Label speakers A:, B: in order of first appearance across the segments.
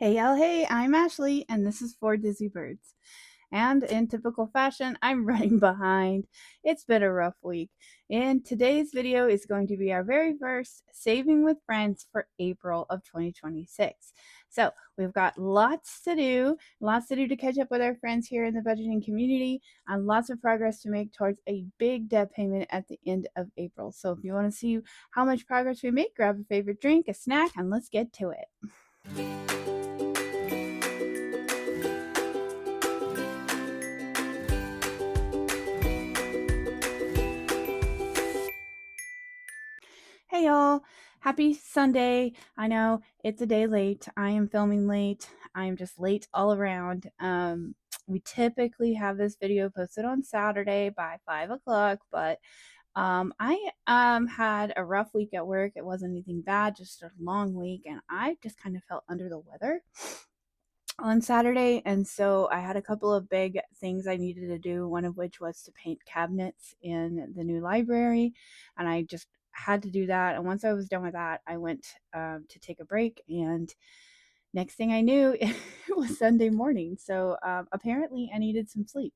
A: Hey, y'all. Hey, I'm Ashley, and this is for Dizzy Birds. And in typical fashion, I'm running behind. It's been a rough week. And today's video is going to be our very first Saving with Friends for April of 2026. So we've got lots to do to catch up with our friends here in the budgeting community, and lots of progress to make towards a big debt payment at the end of April. So if you want to see how much progress we make, grab a favorite drink, a snack, and let's get to it. Hey y'all, happy Sunday. I know it's a day late. I am filming late. I am just late all around. We typically have this video posted on Saturday by 5 o'clock, but I had a rough week at work. It wasn't anything bad, just a long week, and I just kind of felt under the weather on Saturday. And so I had a couple of big things I needed to do, one of which was to paint cabinets in the new library. And I just had to do that. And once I was done with that, I went to take a break. And next thing I knew, it was Sunday morning. So apparently I needed some sleep.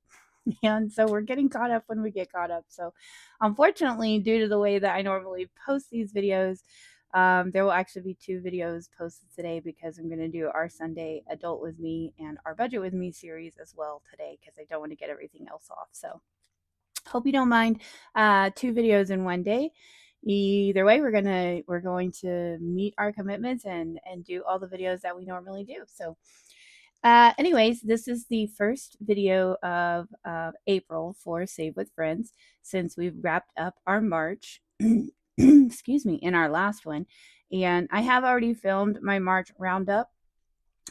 A: And so we're getting caught up when we get caught up. So unfortunately, due to the way that I normally post these videos, there will actually be two videos posted today because I'm going to do our Sunday Adult with Me and our Budget with Me series as well today because I don't want to get everything else off. So hope you don't mind two videos in one day. Either way, we're going to meet our commitments and do all the videos that we normally do. So anyways, this is the first video of April for Save with Friends since we've wrapped up our March. Excuse me, in our last one. And I have already filmed my March roundup,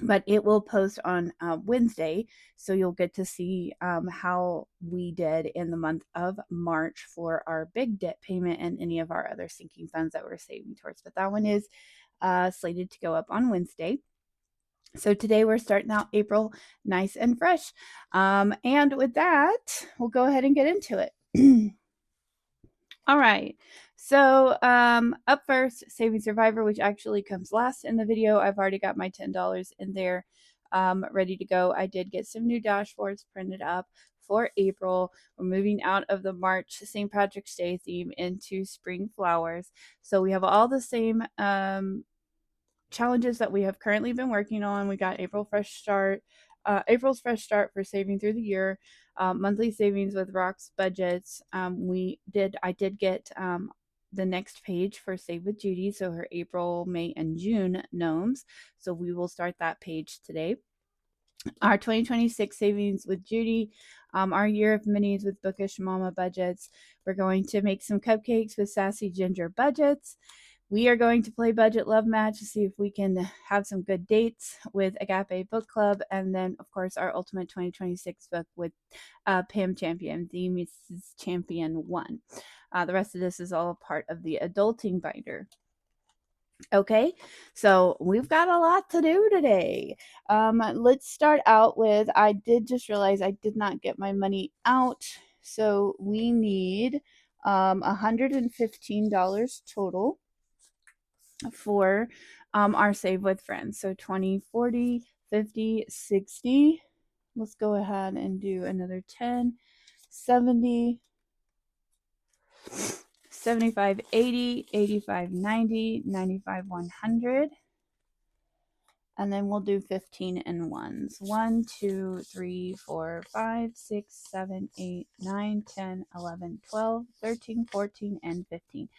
A: but it will post on Wednesday. So you'll get to see how we did in the month of March for our big debt payment and any of our other sinking funds that we're saving towards. But that one is slated to go up on Wednesday. So today we're starting out April nice and fresh. And with that, we'll go ahead and get into it. All right. So up first, Saving Survivor, which actually comes last in the video. I've already got my $10 in there ready to go. I did get some new dashboards printed up for April. We're moving out of the March St. Patrick's Day theme into spring flowers. So we have all the same challenges that we have currently been working on. We got April's fresh start for saving through the year, monthly savings with rocks budgets. I did get the next page for Save with Judy, so her April, May, and June gnomes. So we will start that page today. Our 2026 savings with Judy, our year of minis with bookish mama budgets. We're going to make some cupcakes with sassy ginger budgets. We are going to play Budget Love Match to see if we can have some good dates with Agape Book Club. And then, of course, our Ultimate 2026 book with Pam Champion, the Mrs. Champion 1. The rest of this is all part of the adulting binder. Okay, so we've got a lot to do today. Let's start out with, I did just realize I did not get my money out. So we need $115 total for our Save with Friends. So 20, 40, 50, 60. Let's go ahead and do another 10, 70, 75, 80, 85, 90, 95, 100. And then we'll do 15 in ones. 1, 2, 3, 4, 5, 6, 7, 8, 9, 10, 11, 12, 13, 14, and 15.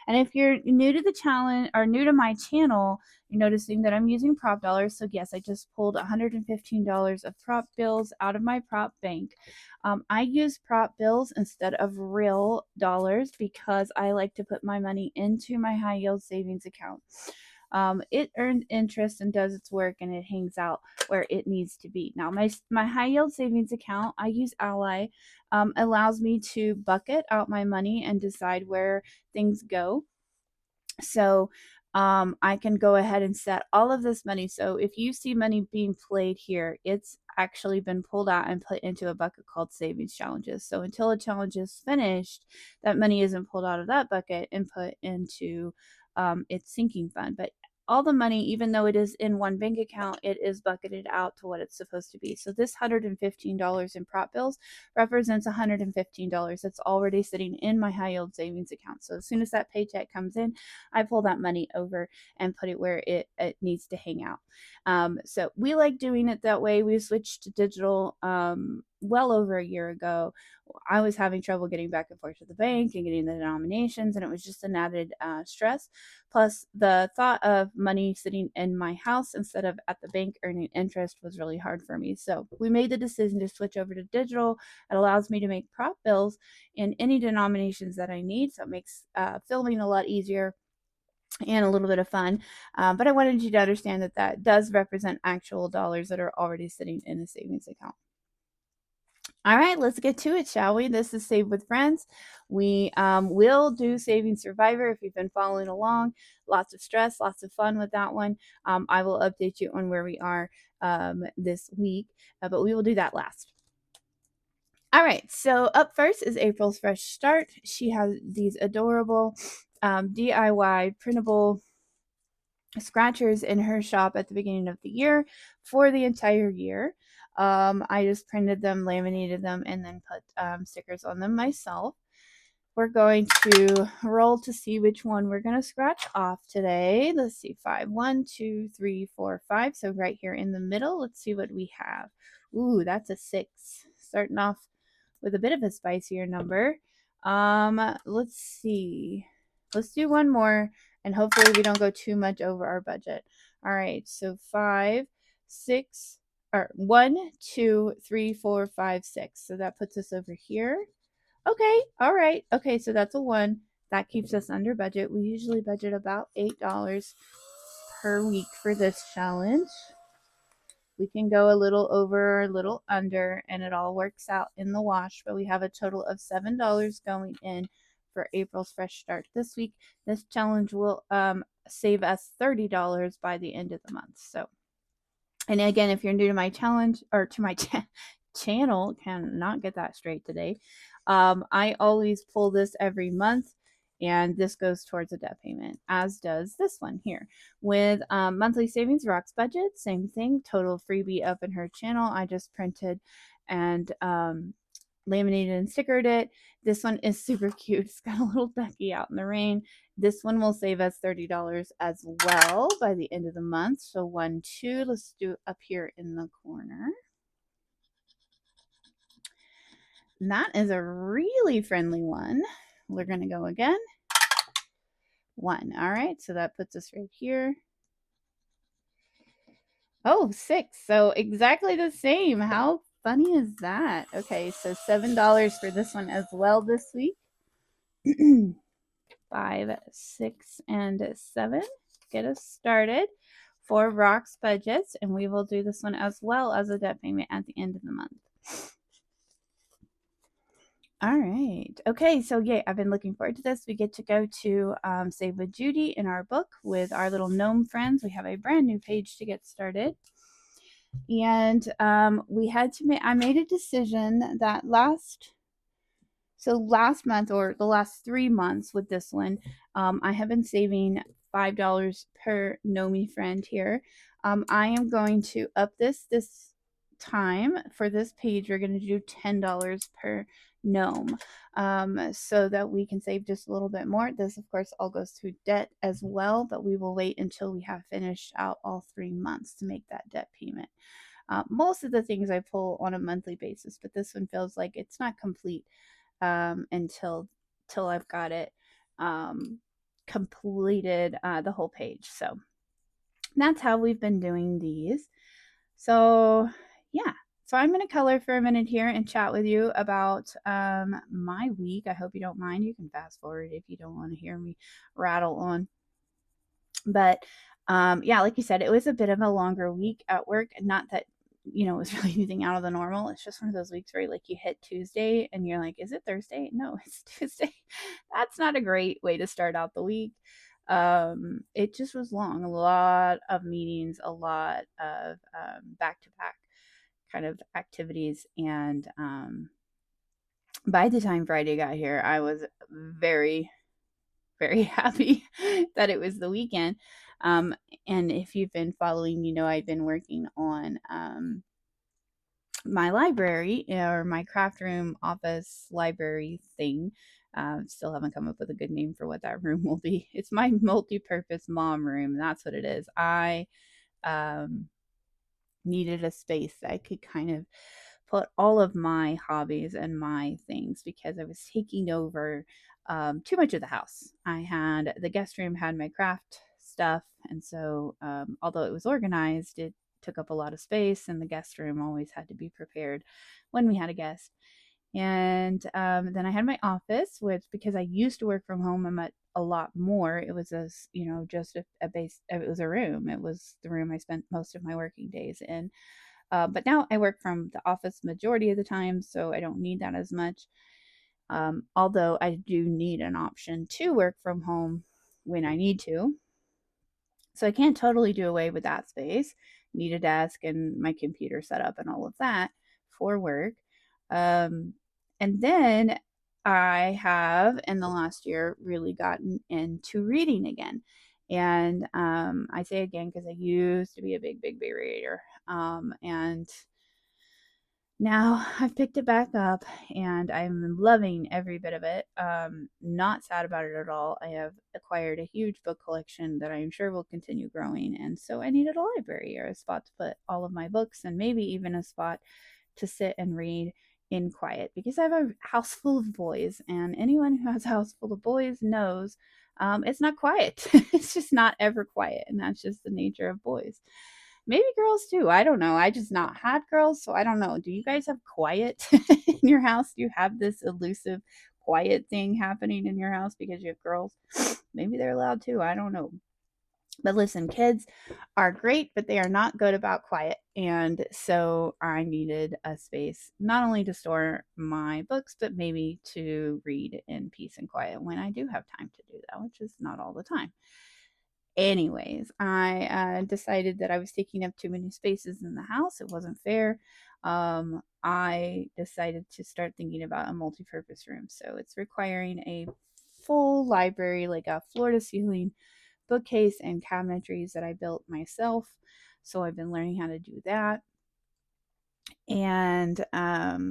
A: And if you're new to the challenge or new to my channel, you're noticing that I'm using prop dollars. So yes, I just pulled $115 of prop bills out of my prop bank. I use prop bills instead of real dollars because I like to put my money into my high yield savings account. It earns interest and does its work, and it hangs out where it needs to be. Now, my high yield savings account, I use Ally, allows me to bucket out my money and decide where things go. So I can go ahead and set all of this money. So if you see money being played here, it's actually been pulled out and put into a bucket called savings challenges. So until a challenge is finished, that money isn't pulled out of that bucket and put into its sinking fund. But all the money, even though it is in one bank account, it is bucketed out to what it's supposed to be. So this $115 in prop bills represents $115 that's already sitting in my high yield savings account. So as soon as that paycheck comes in, I pull that money over and put it where it needs to hang out. So we like doing it that way. We switched to digital well over a year ago. I was having trouble getting back and forth to the bank and getting the denominations, and it was just an added stress. Plus, the thought of money sitting in my house instead of at the bank earning interest was really hard for me. So we made the decision to switch over to digital. It allows me to make prop bills in any denominations that I need, so it makes filming a lot easier and a little bit of fun. But I wanted you to understand that that does represent actual dollars that are already sitting in a savings account. All right, let's get to it, shall we? This is Save with Friends. We will do Saving Survivor if you've been following along. Lots of stress, lots of fun with that one. I will update you on where we are this week, but we will do that last. All right, so up first is April's Fresh Start. She has these adorable DIY printable scratchers in her shop at the beginning of the year for the entire year. I just printed them, laminated them, and then put stickers on them myself. We're going to roll to see which one we're going to scratch off today. Let's see, 5. 1, 2, 3, 4, 5. So right here in the middle, let's see what we have. Ooh, that's a 6. Starting off with a bit of a spicier number. Let's see. Let's do one more, and hopefully we don't go too much over our budget. All right, so 5, 6, or 1, 2, 3, 4, 5, 6. So that puts us over here. Okay, all right. Okay, so that's a 1. That keeps us under budget. We usually budget about $8 per week for this challenge. We can go a little over, a little under, and it all works out in the wash. But we have a total of $7 going in for April's Fresh Start this week. This challenge will save us $30 by the end of the month. So, and again, if you're new to my challenge or to my channel, cannot get that straight today. I always pull this every month, and this goes towards a debt payment, as does this one here. With monthly savings rocks budget, same thing, total freebie up in her channel. I just printed and laminated and stickered it. This one is super cute. It's got a little ducky out in the rain. This one will save us $30 as well by the end of the month. So 1, 2, let's do up here in the corner. And that is a really friendly one. We're going to go again. 1. All right, so that puts us right here. Oh, 6. So exactly the same. How funny is that? Okay, so $7 for this one as well this week. 5, 6, and 7. Get us started for rocks budgets, and we will do this one as well as a debt payment at the end of the month. All right. Okay, so yeah, I've been looking forward to this. We get to go to Save with Judy in our book with our little gnome friends. We have a brand new page to get started. And we had to make, I made a decision that last month, or the last 3 months with this one, I have been saving $5 per Nomi friend here. I am going to up this time for this page. We're going to do $10 per gnome, so that we can save just a little bit more. This, of course, all goes through debt as well, but we will wait until we have finished out all 3 months to make that debt payment. Most of the things I pull on a monthly basis, but this one feels like it's not complete until I've got it completed, the whole page. So that's how we've been doing these. So yeah, so I'm going to color for a minute here and chat with you about my week. I hope you don't mind. You can fast forward if you don't want to hear me rattle on. But yeah, like you said, it was a bit of a longer week at work. Not that, it was really anything out of the normal. It's just one of those weeks where like you hit Tuesday and you're like, is it Thursday? No, it's Tuesday. That's not a great way to start out the week. It just was long. A lot of meetings, a lot of back-to-back kind of activities. And by the time Friday got here, I was very, very happy that it was the weekend. And if you've been following, I've been working on my library or my craft room office library thing. Still haven't come up with a good name for what that room will be. It's my multi-purpose mom room. That's what it is. I um, needed a space that I could kind of put all of my hobbies and my things because I was taking over too much of the house. I had the guest room had my craft stuff, and so although it was organized, it took up a lot of space, and the guest room always had to be prepared when we had a guest. And then I had my office, which because I used to work from home, I'm at a lot more. It was just a base. It was a room. It was the room I spent most of my working days in. But now I work from the office majority of the time, so I don't need that as much. Although I do need an option to work from home when I need to. So I can't totally do away with that space. Need a desk and my computer set up and all of that for work. Um, and then I have in the last year really gotten into reading again. And I say again because I used to be a big, big, big reader. And now I've picked it back up and I'm loving every bit of it. Not sad about it at all. I have acquired a huge book collection that I'm sure will continue growing. And so I needed a library or a spot to put all of my books and maybe even a spot to sit and read in quiet because I have a house full of boys. And anyone who has a house full of boys knows it's not quiet. It's just not ever quiet. And that's just the nature of boys. Maybe girls too. I don't know. I just not had girls, so I don't know. Do you guys have quiet in your house? Do you have this elusive quiet thing happening in your house because you have girls? Maybe they're allowed to. I don't know. But listen, kids are great, but they are not good about quiet. And so I needed a space not only to store my books, but maybe to read in peace and quiet when I do have time to do that, which is not all the time. Anyways, I decided that I was taking up too many spaces in the house. It wasn't fair. I decided to start thinking about a multi-purpose room. So it's requiring a full library, like a floor to ceiling bookcase and cabinetries that I built myself. So I've been learning how to do that. And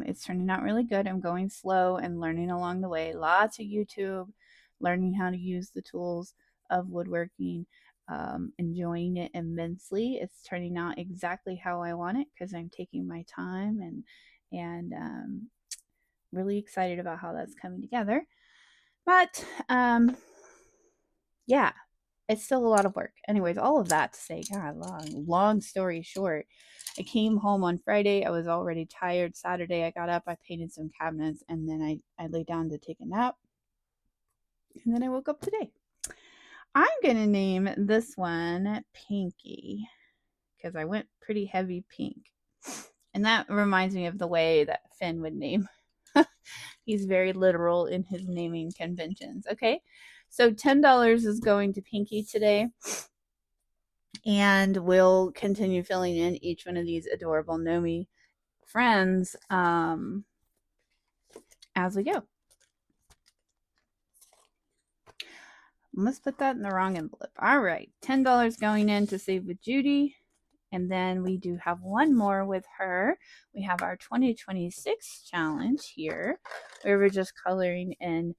A: it's turning out really good. I'm going slow and learning along the way. Lots of YouTube, learning how to use the tools of woodworking, enjoying it immensely. It's turning out exactly how I want it because I'm taking my time and really excited about how that's coming together. But yeah, it's still a lot of work. Anyways, all of that to say, God, long story short, I came home on Friday. I was already tired. Saturday, I got up, I painted some cabinets, and then I laid down to take a nap. And then I woke up today. I'm going to name this one Pinky because I went pretty heavy pink. And that reminds me of the way that Finn would name. He's very literal in his naming conventions. Okay, so $10 is going to Pinky today. And we'll continue filling in each one of these adorable Nomi friends as we go. Let's put that in the wrong envelope. All right, $10 going in to Save with Judy. And then we do have one more with her. We have our 2026 challenge here, where we're just coloring in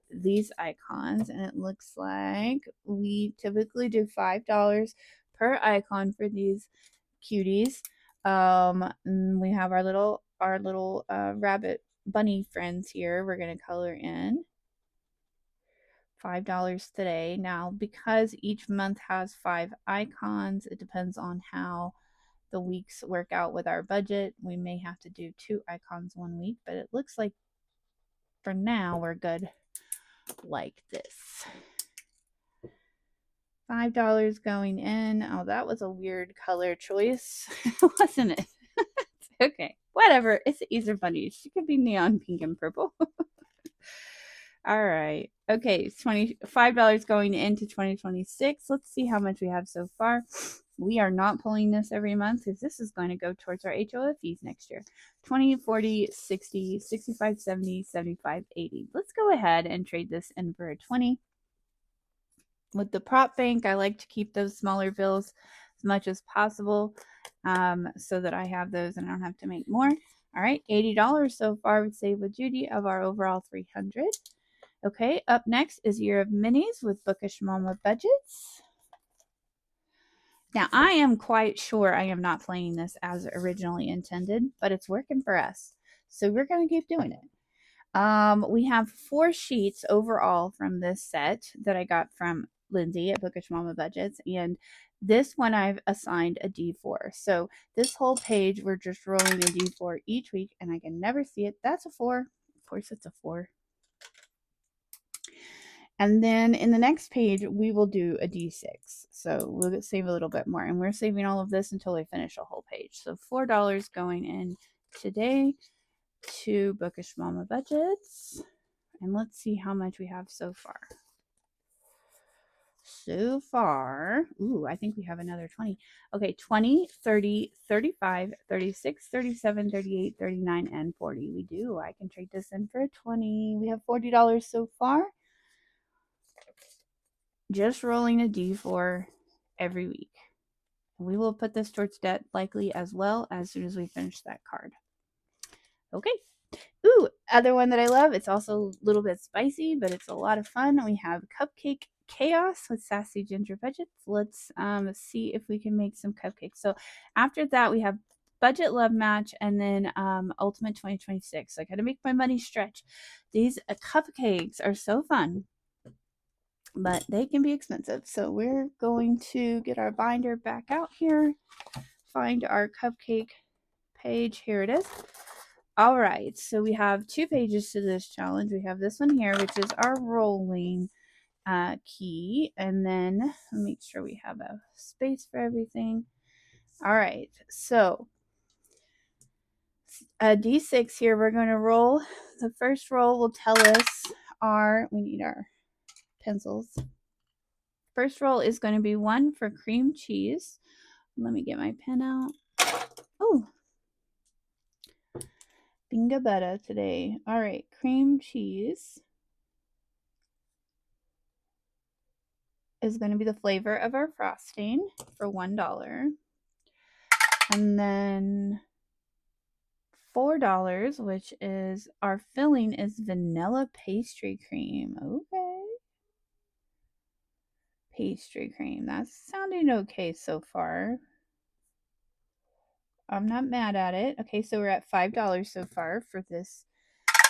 A: these icons. And it looks like we typically do $5 per icon for these cuties. We have our little rabbit bunny friends here. We're going to color in $5 today. Now, because each month has 5 icons, it depends on how the weeks work out with our budget. We may have to do 2 icons one week, but it looks like for now we're good like this. $5 going in. Oh, that was a weird color choice, wasn't it? Okay, whatever. It's the Easter bunnies. She could be neon pink and purple. All right. Okay, it's $25 going into 2026. Let's see how much we have so far. We are not pulling this every month because this is going to go towards our HOA fees next year. 20, 40, 60, 65, 70, 75, 80. Let's go ahead and trade this in for a 20. With the prop bank, I like to keep those smaller bills as much as possible, so that I have those and I don't have to make more. All right, $80 so far with Save with Judy of our overall 300. Okay, up next is Year of Minis with Bookish Mama Budgets. Now, I am quite sure I am not playing this as originally intended, but it's working for us. So we're going to keep doing it. We have 4 sheets overall from this set that I got from Lindsay at Bookish Mama Budgets, and this one I've assigned a D4. So this whole page, we're just rolling a D4 each week, and I can never see it. That's a 4. Of course, it's a 4. And then in the next page, we will do a D6. So we'll save a little bit more. And we're saving all of this until we finish a whole page. So $4 going in today to Bookish Mama Budgets. And let's see how much we have so far. So far, ooh, I think we have another 20. Okay, 20, 30, 35, 36, 37, 38, 39, and 40. We do. I can trade this in for a 20. We have $40 so far. Just rolling a D4 every week. We will put this towards debt likely as well as soon as we finish that card. Okay. Ooh, other one that I love. It's also a little bit spicy, but it's a lot of fun. We have Cupcake Chaos with Sassy Ginger Budgets. Let's see if we can make some cupcakes. So after that, we have Budget Love Match and then Ultimate 2026. So I got to make my money stretch. These cupcakes are so fun, but they can be expensive. So we're going to get our binder back out here, find our cupcake page. Here it is. All right, so we have 2 pages to this challenge. We have this one here, which is our rolling key, and then make sure we have a space for everything. All right, so a D6 here. We're going to roll. The first roll will tell us we need our pencils. First roll is going to be 1 for cream cheese. Let me get my pen out. Oh, bingo betta today. All right, cream cheese is going to be the flavor of our frosting for $1. And then $4, which is our filling, is vanilla pastry cream. Okay. Pastry cream. That's sounding okay so far. I'm not mad at it. Okay, so we're at $5 so far for this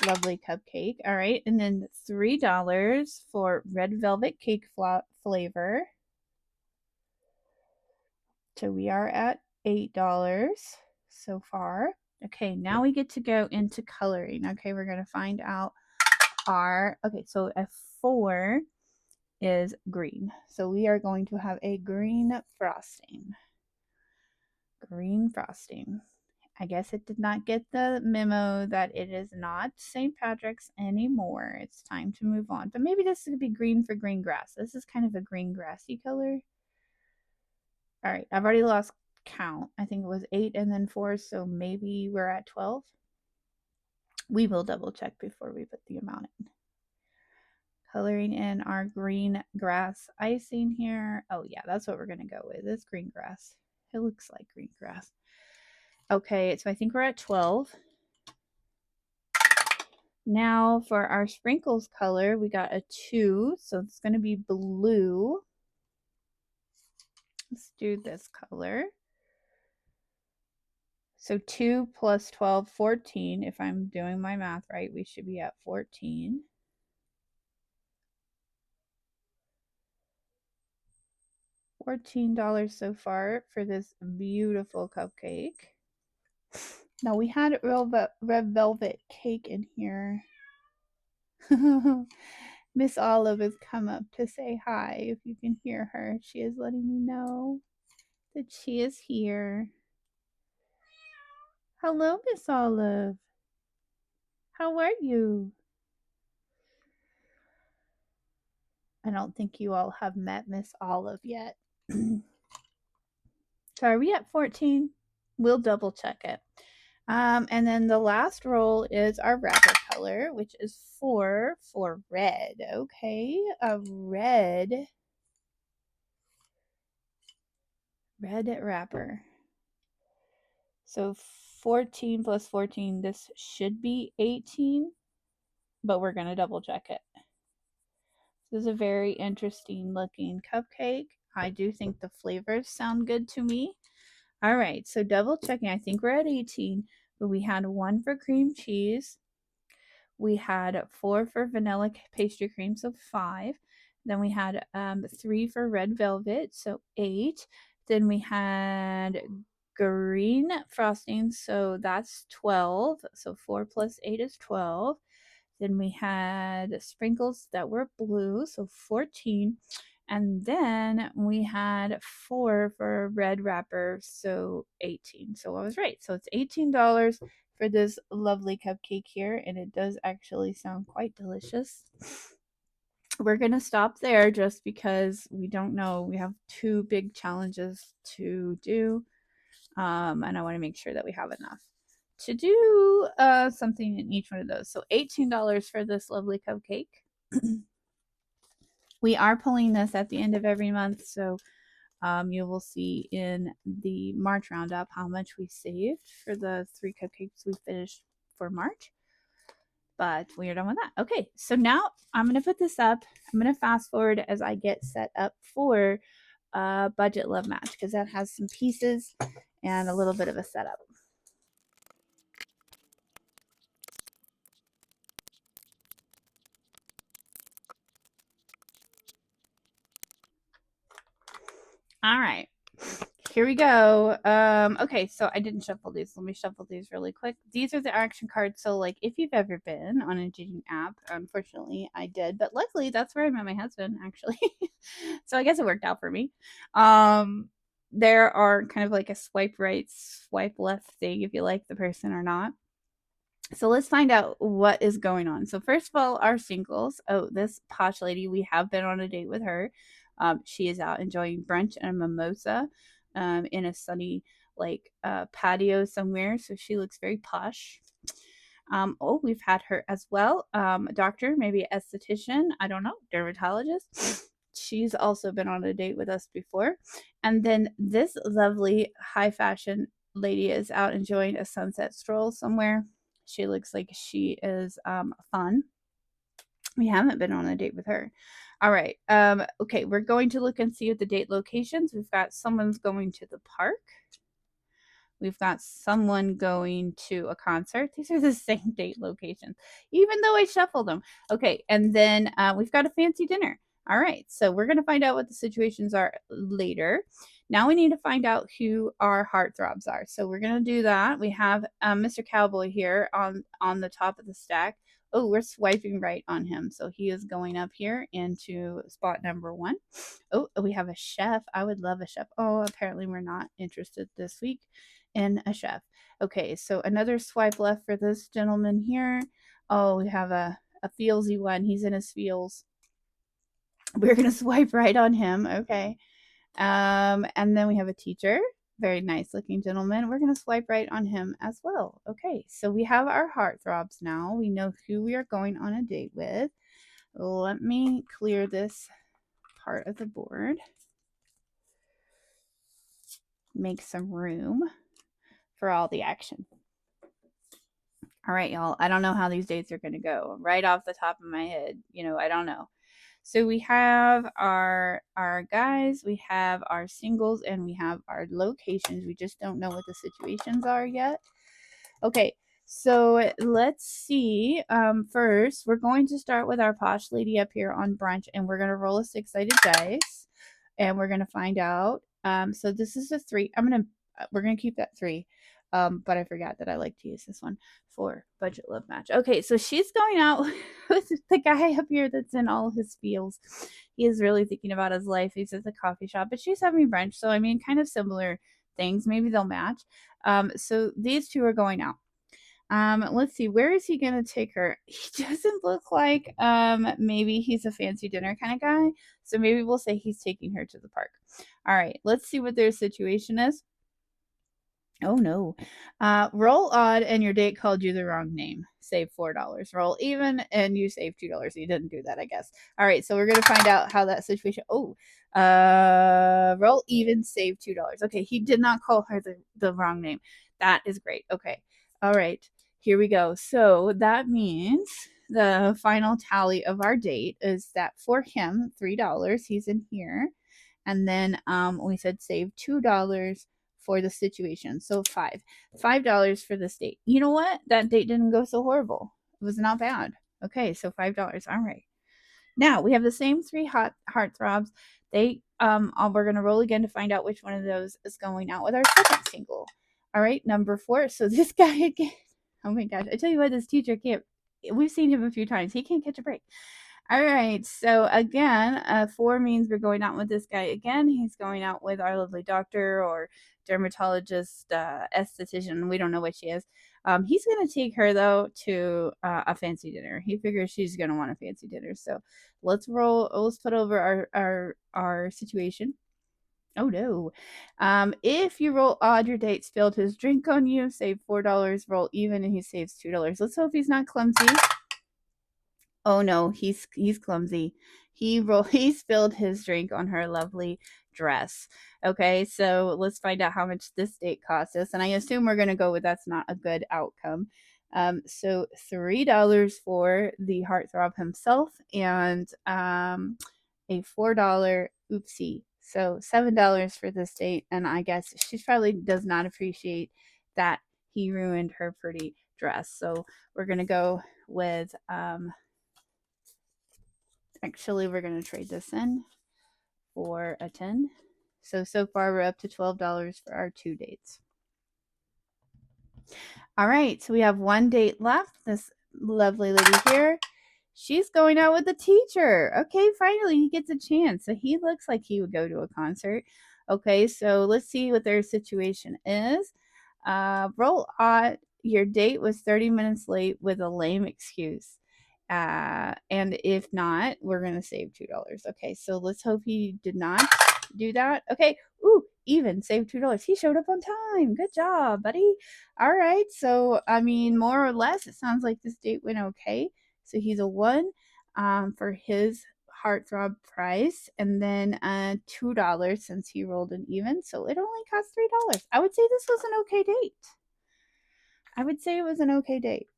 A: lovely cupcake. All right, and then $3 for red velvet cake flavor. So we are at $8 so far. Okay, now we get to go into coloring. Okay, we're going to find out so a 4 is green. So we are going to have a green frosting. Green frosting. I guess it did not get the memo that it is not St. Patrick's anymore. It's time to move on. But maybe this could be green for green grass. This is kind of a green grassy color. All right, I've already lost count. I think it was 8 and then 4, so maybe we're at 12. We will double check before we put the amount in. Coloring in our green grass icing here. Oh yeah, that's what we're going to go with. It's green grass. It looks like green grass. Okay, so I think we're at 12. Now for our sprinkles color, we got a 2, so it's going to be blue. Let's do this color. So 2 plus 12, 14. If I'm doing my math right, we should be at 14. $14 so far for this beautiful cupcake. Now we had red velvet cake in here. Miss Olive has come up to say hi. If you can hear her, she is letting me know that she is here. Hello, Miss Olive. How are you? I don't think you all have met Miss Olive yet. So are we at 14? We'll double check it. And then the last roll is our wrapper color, which is 4 for red. Okay, a red Red wrapper. So 14 plus 14, this should be 18, but we're going to double check it. This is a very interesting looking cupcake. I do think the flavors sound good to me. All right, so double checking. I think we're at 18, but we had 1 for cream cheese. We had 4 for vanilla pastry cream, so 5. Then we had 3 for red velvet, so 8. Then we had green frosting, so that's 12. So 4 plus 8 is 12. Then we had sprinkles that were blue, so 14. And then we had 4 for red wrapper, so 18. So I was right. So it's $18 for this lovely cupcake here, and it does actually sound quite delicious. We're going to stop there just because we don't know. We have 2 big challenges to do, and I want to make sure that we have enough to do something in each one of those. So $18 for this lovely cupcake. We are pulling this at the end of every month, so you will see in the March roundup how much we saved for the 3 cupcakes we finished for March. But we are done with that. Okay, so now I'm going to put this up. I'm going to fast forward as I get set up for Budget Love Match because that has some pieces and a little bit of a setup. All right. Here we go. Okay, so I didn't shuffle these. Let me shuffle these really quick. These are the action cards. So, like, if you've ever been on a dating app, unfortunately, I did, but luckily, that's where I met my husband, actually. So I guess it worked out for me. There are kind of like a swipe right, swipe left thing if you like the person or not. So let's find out what is going on. So first of all, our singles. Oh, this posh lady, we have been on a date with her. She is out enjoying brunch and a mimosa in a sunny like patio somewhere. So she looks very posh. Oh, we've had her as well. A doctor, maybe esthetician, I don't know, dermatologist. She's also been on a date with us before. And then this lovely high fashion lady is out enjoying a sunset stroll somewhere. She looks like she is fun. We haven't been on a date with her. All right. Okay, we're going to look and see at the date locations. We've got someone's going to the park. We've got someone going to a concert. These are the same date locations, even though I shuffled them. Okay, and then we've got a fancy dinner. All right, so we're going to find out what the situations are later. Now we need to find out who our heartthrobs are. So we're going to do that. We have Mr. Cowboy here on the top of the stack. Oh, we're swiping right on him. So he is going up here into spot number 1. Oh, we have a chef. I would love a chef. Oh, apparently we're not interested this week in a chef. Okay, so another swipe left for this gentleman here. Oh, we have a feelsy one. He's in his feels. We're going to swipe right on him. Okay. And then we have a teacher. Very nice looking gentleman. We're going to swipe right on him as well. Okay, so we have our heartthrobs now. We know who we are going on a date with. Let me clear this part of the board. Make some room for all the action. All right, y'all. I don't know how these dates are going to go. Right off the top of my head, I don't know. So we have our guys, we have our singles, and we have our locations. We just don't know what the situations are yet. Okay, so let's see. First, we're going to start with our posh lady up here on brunch, and we're going to roll a 6-sided dice, and we're going to find out. So this is a 3. We're going to keep that 3. But I forgot that I like to use this one for Budget Love Match. Okay, so she's going out with the guy up here that's in all his feels. He is really thinking about his life. He's at the coffee shop, but she's having brunch. So, I mean, kind of similar things. Maybe they'll match. So these 2 are going out. Let's see, where is he gonna take her? He doesn't look like maybe he's a fancy dinner kind of guy. So maybe we'll say he's taking her to the park. All right, let's see what their situation is. Oh no. Roll odd and your date called you the wrong name. Save $4. Roll even and you save $2. You didn't do that, I guess. All right, so we're gonna find out how that situation. Oh, roll even, save $2. Okay, he did not call her the wrong name. That is great. Okay. All right. Here we go. So that means the final tally of our date is that for him, $3. He's in here. And then we said save $2 for the situation. So $5 for this date. You know what? That date didn't go so horrible. It was not bad. Okay, so $5. All right. Now we have the same three heartthrobs. We're gonna roll again to find out which one of those is going out with our second single. All right, number 4. So this guy again. Oh my gosh! I tell you what, this teacher can't. We've seen him a few times. He can't catch a break. All right. So again, 4 means we're going out with this guy again. He's going out with our lovely doctor or dermatologist, esthetician. We don't know what she is. He's going to take her though to a fancy dinner. He figures she's going to want a fancy dinner. So let's roll. Let's put over our situation. Oh no. If you roll odd, your date spilled his drink on you. Save $4. Roll even, and he saves $2. Let's hope he's not clumsy. Oh no, he's clumsy. He spilled his drink on her lovely dress. Okay, so let's find out how much this date cost us. And I assume we're gonna go with that's not a good outcome. So $3 for the heartthrob himself and a $4 oopsie. So $7 for this date, and I guess she probably does not appreciate that he ruined her pretty dress. So we're gonna go with actually, we're going to trade this in for a 10. So far, we're up to $12 for our 2 dates. All right, so we have 1 date left. This lovely lady here, she's going out with the teacher. Okay, finally, he gets a chance. So he looks like he would go to a concert. Okay, so let's see what their situation is. Roll odd. Your date was 30 minutes late with a lame excuse. And if not, we're gonna save $2. Okay, so let's hope he did not do that. Okay, ooh, even save $2. He showed up on time. Good job, buddy. All right, so I mean, more or less, it sounds like this date went okay. So he's a 1 for his heartthrob price, and then $2 since he rolled an even. So it only cost $3. I would say this was an okay date. I would say it was an okay date.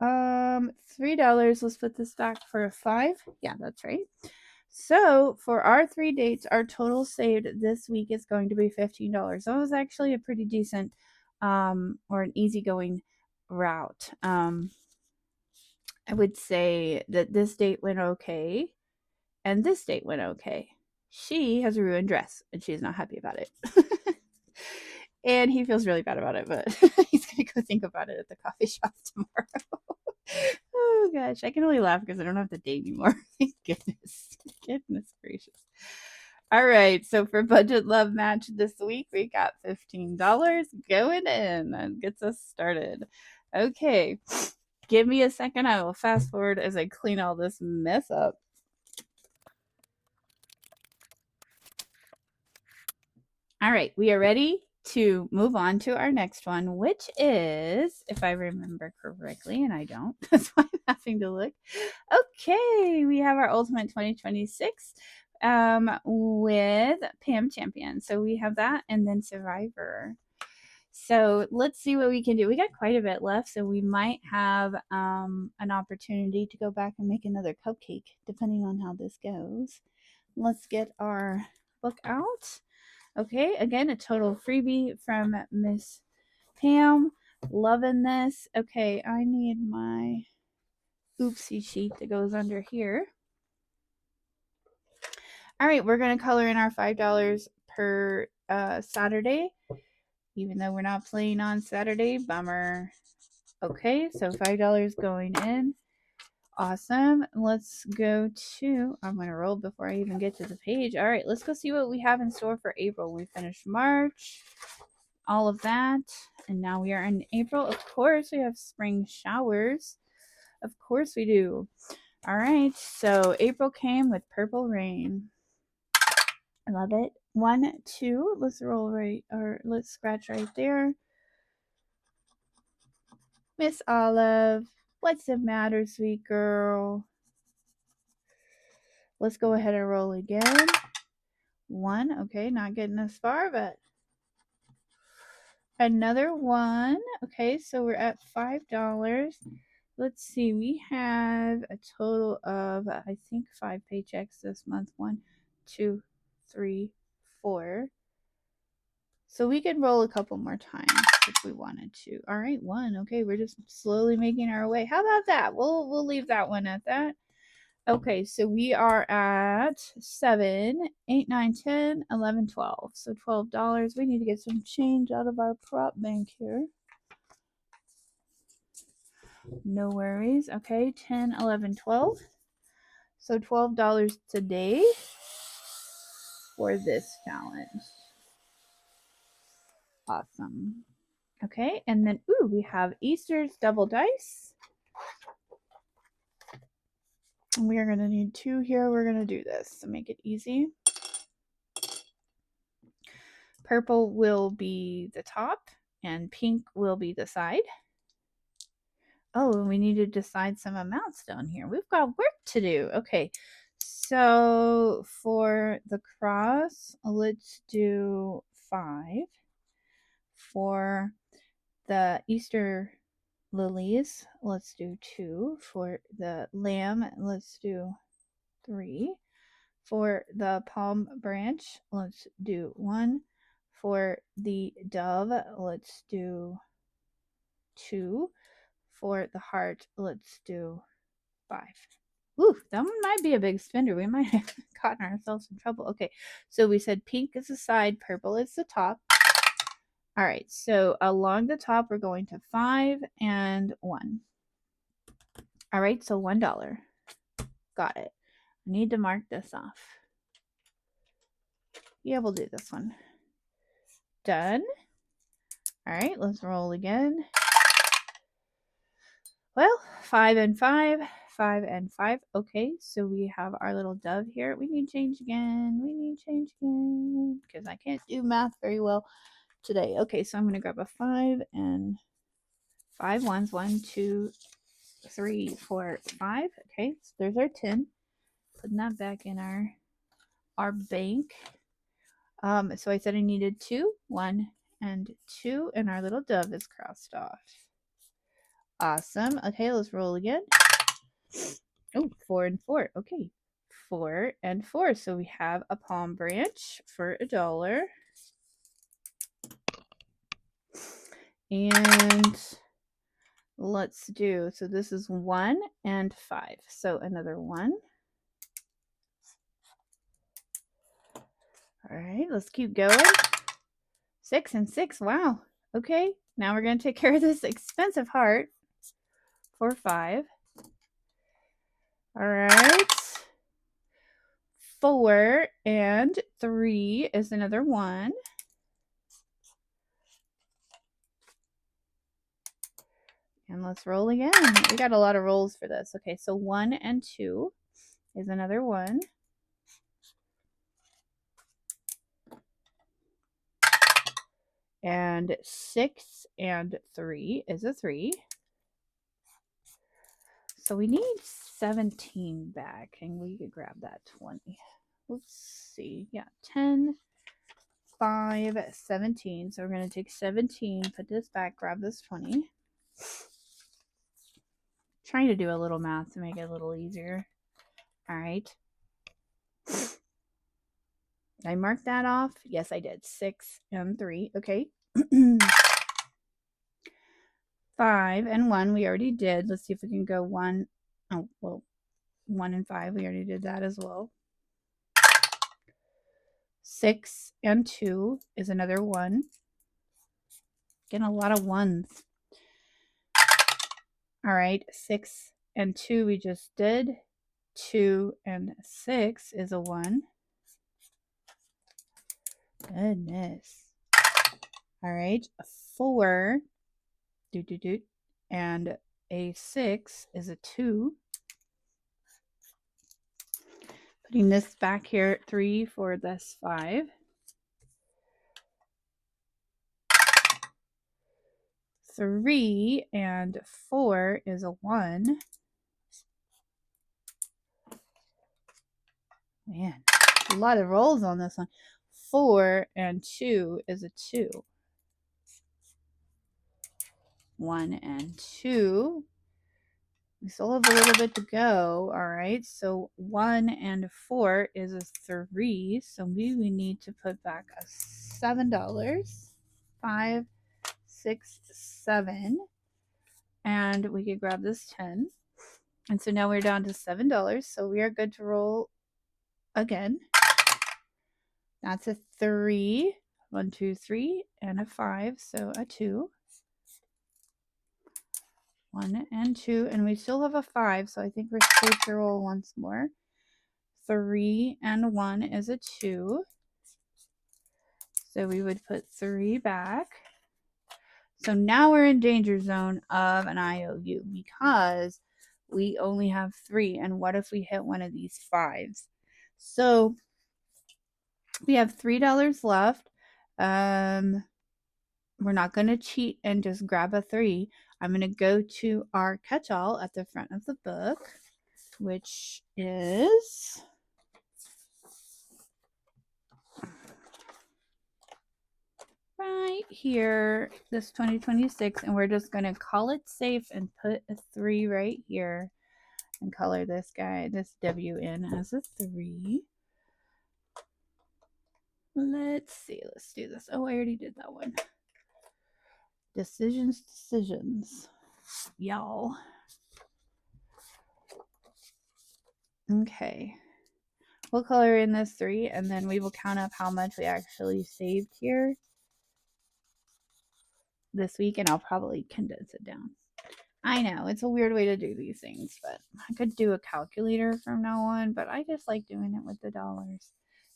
A: $3. Let's put this back for a 5. Yeah, that's right. So for our 3 dates, our total saved this week is going to be $15. That was actually a pretty decent or an easygoing route. I would say that this date went okay and this date went okay. She has a ruined dress and she's not happy about it. And he feels really bad about it, but he's going to go think about it at the coffee shop tomorrow. Oh gosh, I can only laugh because I don't have to date anymore. Thank goodness. Goodness gracious. All right, so for budget love match this week, we got $15 going in. That gets us started. Okay, give me a second. I will fast forward as I clean all this mess up. All right, we are ready to move on to our next one, which is, if I remember correctly, and I don't, that's why I'm having to look. Okay, we have our Ultimate 2026 with Pam Champion. So we have that and then Survivor. So let's see what we can do. We got quite a bit left, so we might have an opportunity to go back and make another cupcake, depending on how this goes. Let's get our book out. Okay, again, a total freebie from Miss Pam. Loving this. Okay, I need my oopsie sheet that goes under here. All right, we're going to color in our $5 per Saturday, even though we're not playing on Saturday. Bummer. Okay, so $5 going in. Awesome. Let's go to, I'm going to roll before I even get to the page. All right, let's go see what we have in store for April. We finished March, all of that, and now we are in April. Of course, we have spring showers. Of course we do. All right, so April came with Purple Rain. I love it. 1, 2. Let's roll right, or let's scratch right there. Miss Olive, what's the matter, sweet girl? Let's go ahead and roll again. 1. Okay, not getting as far, but another 1. Okay, so we're at $5. Let's see, we have a total of, I think, 5 paychecks this month. 1, 2, 3, 4. So we could roll a couple more times if we wanted to. All right, 1. Okay, we're just slowly making our way. How about that? We'll leave that one at that. Okay, so we are at 7, 8, 9, 10, 11, 12. So $12. We need to get some change out of our prop bank here. No worries. Okay, 10, 11, 12. So $12 today for this challenge. Awesome. Okay, and then, ooh, we have Easter's double dice. And we are going to need 2 here. We're going to do this to make it easy. Purple will be the top, and pink will be the side. Oh, and we need to decide some amounts down here. We've got work to do. Okay, so for the cross, let's do 5. For the Easter lilies, let's do 2. For the lamb, let's do 3. For the palm branch, let's do 1. For the dove, let's do 2. For the heart, let's do 5. Ooh, that one might be a big spender. We might have gotten ourselves in trouble. Okay, so we said pink is the side, purple is the top. All right, so along the top, we're going to 5 and 1. All right, so $1. Got it. I need to mark this off. Yeah, we'll do this one. Done. All right, let's roll again. Well, 5 and 5, 5 and 5. Okay, so we have our little dove here. We need change again. We need change again because I can't do math very well today. Okay, so I'm going to grab a 5 and 5 ones. 1, 2, 3, 4, 5. Okay, so there's our 10. Putting that back in our bank. So I said I needed 2, 1, and 2, and our little dove is crossed off. Awesome. Okay, let's roll again. Oh, 4 and 4. Okay, 4 and 4. So we have a palm branch for $1. And let's do, so this is 1 and 5. So another 1. All right, let's keep going. 6 and 6. Wow. Okay, now we're going to take care of this expensive heart for 5. All right. 4 and 3 is another 1. And let's roll again. We got a lot of rolls for this. Okay, so 1 and 2 is another 1. And 6 and 3 is a 3. So we need 17 back, and we could grab that 20. Let's see. Yeah, 10, 5, 17. So we're going to take 17, put this back, grab this 20. Trying to do a little math to make it a little easier. All right. Did I mark that off? Yes, I did. 6 and 3. Okay. 5 and 1 we already did. Let's see if we can go 1. Oh, well, 1 and 5 we already did that as well. 6 and 2 is another 1. Getting a lot of 1s. All right, 6 and 2 we just did. 2 and 6 is a 1. Goodness. All right, 4 and a 6 is a 2. Putting this back here at 3 for this 5. 3 and 4 is a 1. Man, a lot of rolls on this one. 4 and 2 is a 2. 1 and 2. We still have a little bit to go. All right, so 1 and 4 is a 3. So we need to put back a $7. 5, 6, 7. And we could grab this 10. And so now we're down to $7. So we are good to roll again. That's a 3. 1, 2, 3, and a 5. So a 2. 1 and 2, and we still have a 5, so I think we're supposed to roll once more. 3 and 1 is a 2. So we would put 3 back. So now we're in danger zone of an IOU because we only have 3. And what if we hit one of these 5s? So we have $3 left. We're not going to cheat and just grab a 3. I'm going to go to our catch-all at the front of the book, which is right here, this 2026, and we're just going to call it safe and put a 3 right here and color this guy, this W in as a 3. Let's see, let's do this. Oh, I already did that one. Decisions, y'all. Okay. We'll color in this 3, and then we will count up how much we actually saved here this week, and I'll probably condense it down. I know, it's a weird way to do these things, but I could do a calculator from now on, but I just like doing it with the dollars.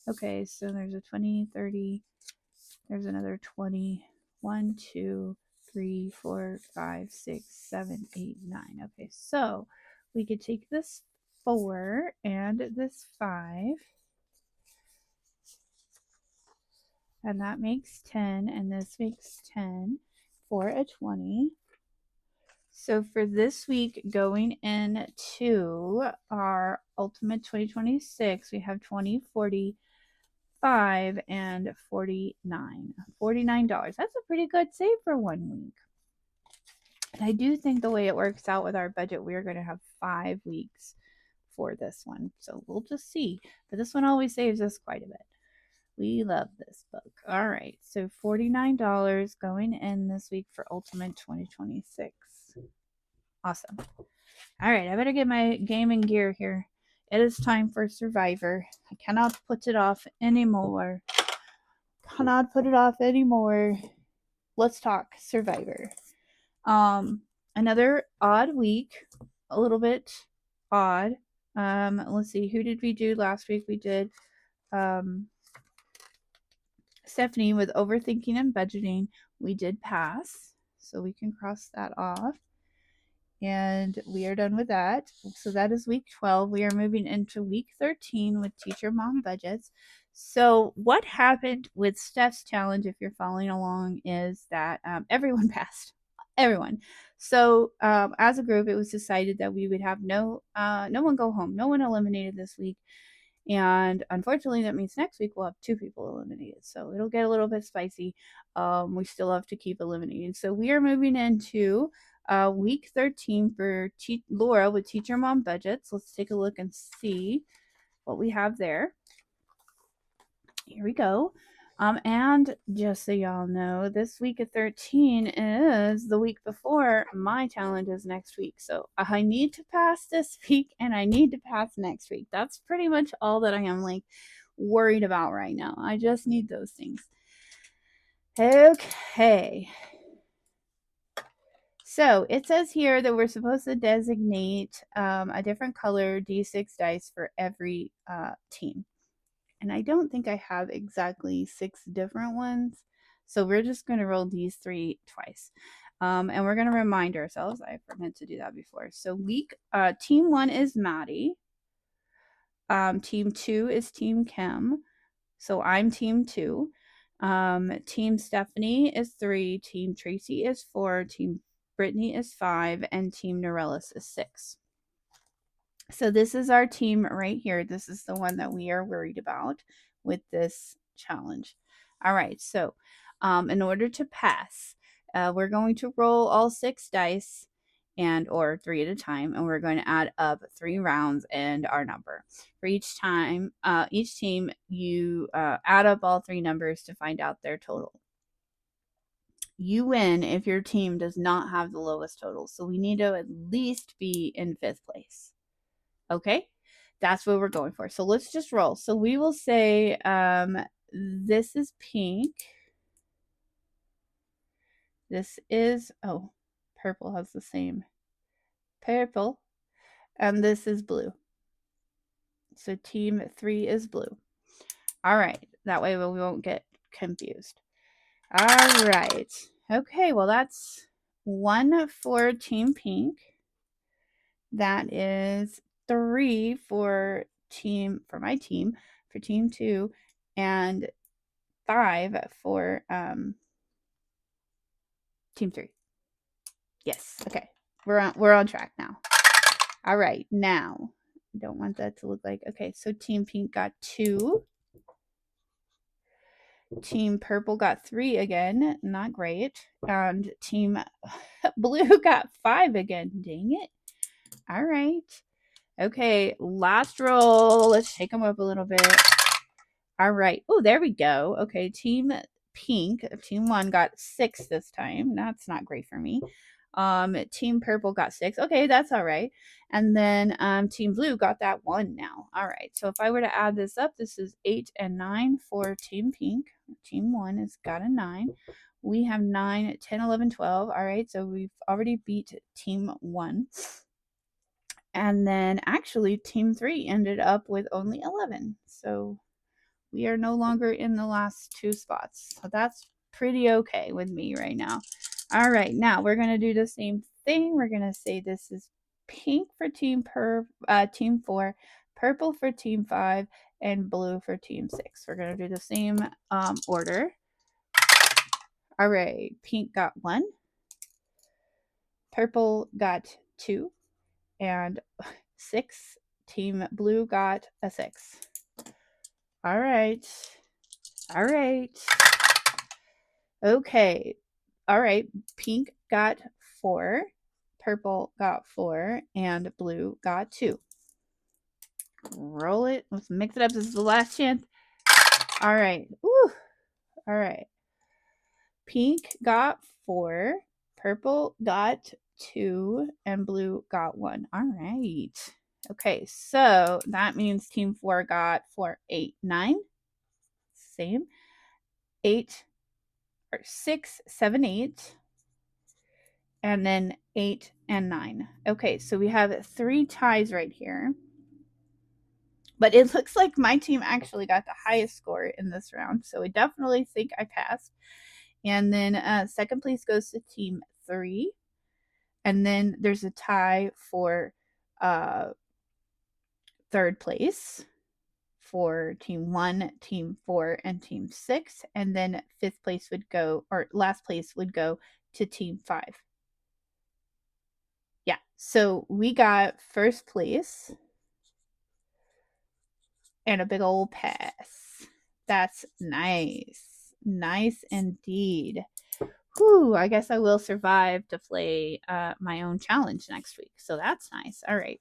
A: Okay, so there's a 20, 30, there's another 20, 1, 2, 3, 4, 5, 6, 7, 8, 9. Okay, so we could take this 4 and this 5, and that makes 10, and this makes 10 for a 20. So for this week, going into our Ultimate 2026, we have 20, 40, 5, and 49. $49. That's a pretty good save for 1 week. And I do think the way it works out with our budget, we are going to have 5 weeks for this one. So we'll just see. But this one always saves us quite a bit. We love this book. All right. So $49 going in this week for Ultimate 2026. Awesome. All right. I better get my gaming gear here. It is time for Survivor. I cannot put it off anymore. Let's talk Survivor. Another odd week. A little bit odd. Let's see. Who did we do last week? We did Stephanie with overthinking and budgeting. We did pass, so we can cross that off. And we are done with that. So that is week 12. We are moving into week 13 with Teacher Mom Budgets. So what happened with Steph's challenge, if you're following along, is that everyone passed. Everyone. So as a group, it was decided that we would have no one go home. No one eliminated this week. And unfortunately, that means next week we'll have 2 people eliminated. So it'll get a little bit spicy. We still have to keep eliminating. So we are moving into week 13 for Laura with Teacher Mom Budgets. Let's take a look and see what we have there. Here we go. And just so y'all know, this week of 13 is the week before my challenge is next week. So I need to pass this week and I need to pass next week. That's pretty much all that I am like worried about right now. I just need those things. Okay. So it says here that we're supposed to designate a different color D6 dice for every team. And I don't think I have exactly 6 different ones. So we're just going to roll these 3 twice. And we're going to remind ourselves. I meant to do that before. So team 1 is Maddie. Team 2 is Team Kim. So I'm Team 2. Team Stephanie is 3, Team Tracy is 4, Team Brittany is 5, and Team Norellis is 6. So this is our team right here. This is the one that we are worried about with this challenge. All right, so in order to pass, we're going to roll all 6 dice or 3 at a time, and we're going to add up 3 rounds and our number. For each team, you add up all 3 numbers to find out their total. You win if your team does not have the lowest total. So we need to at least be in 5th place. Okay, that's what we're going for. So let's just roll. So we will say this is pink. This is, oh, purple has the same. Purple. And this is blue. So team 3 is blue. All right, that way we won't get confused. All right. Okay, well that's 1 for team pink. That is 3 for my team, for team 2, and 5 for team 3. Yes. Okay. We're on track now. All right. Now, I don't want that to look like, okay, so team pink got 2. Team purple got 3 again. Not great. And team blue got 5 again. Dang it. All right. Okay, last roll. Let's shake them up a little bit. All right. Oh, there we go. Okay, team pink, team 1 got 6 this time. That's not great for me. Team purple got 6. Okay, that's all right. And then team blue got that 1 now. All right. So if I were to add this up, this is 8 and 9 for team pink. Team 1 has got a 9. We have 9, 10, 11, 12. All right. So we've already beat team 1. And then actually team 3 ended up with only 11. So we are no longer in the last 2 spots. So that's pretty okay with me right now. All right, now we're going to do the same thing. We're going to say this is pink for team 4, purple for team 5, and blue for team 6. We're going to do the same order. All right, pink got 1, purple got 2, and 6. Team blue got a 6. All right. All right. Okay. All right. Pink got 4, purple got 4, and blue got 2. Roll it. Let's mix it up. This is the last chance. All right. Ooh. All right. Pink got 4, purple got 2, and blue got 1. All right. Okay, so that means team 4 got 4, 8, 9. Same. 8 or 6, 7, 8. And then 8 and 9. Okay, so we have 3 ties right here. But it looks like my team actually got the highest score in this round. So I definitely think I passed. And then second place goes to team 3. And then there's a tie for third place for team 1, team 4, and team 6. And then fifth place would go, or last place would go to team 5. Yeah, so we got first place and a big old pass. That's nice. Nice indeed. Whew, I guess I will survive to play my own challenge next week. So that's nice. All right.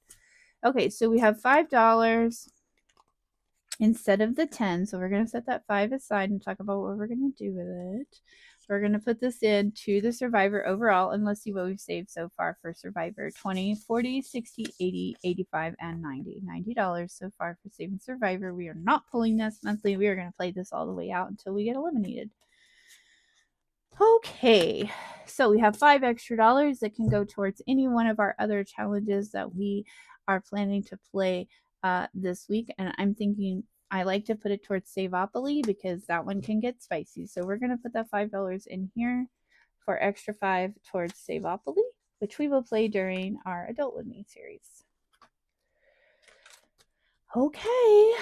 A: Okay, so we have $5 instead of the 10. So we're going to set that 5 aside and talk about what we're going to do with it. We're going to put this in to the Survivor overall, and let's see what we've saved so far for Survivor. 20, 40, 60, 80, 85, and 90. $90 so far for saving Survivor. We are not pulling this monthly. We are going to play this all the way out until we get eliminated. Okay, so we have $5 extra that can go towards any one of our other challenges that we are planning to play this week. And I'm thinking I like to put it towards Saveopoly because that one can get spicy. So we're going to put that $5 in here for extra 5 towards Saveopoly, which we will play during our Adult With Me series. Okay,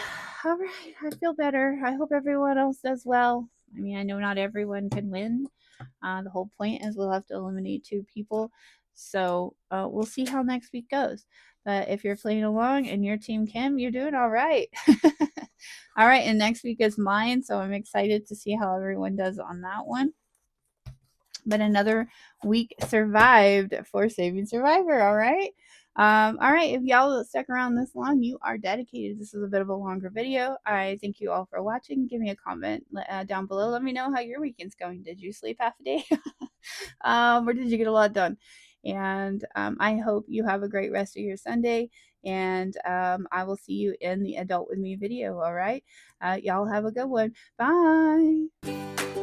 A: all right, I feel better. I hope everyone else does well. I mean, I know not everyone can win. The whole point is we'll have to eliminate 2 people. So we'll see how next week goes. But if you're playing along and your team Kim, you're doing all right. All right, and next week is mine, so I'm excited to see how everyone does on that one. But another week survived for Saving Survivor. All right. All right. If y'all stuck around this long, you are dedicated. This is a bit of a longer video. I thank you all for watching. Give me a comment down below. Let me know how your weekend's going. Did you sleep half a day? Or did you get a lot done? And I hope you have a great rest of your Sunday. And I will see you in the Adult With Me video. All right. Y'all have a good one. Bye.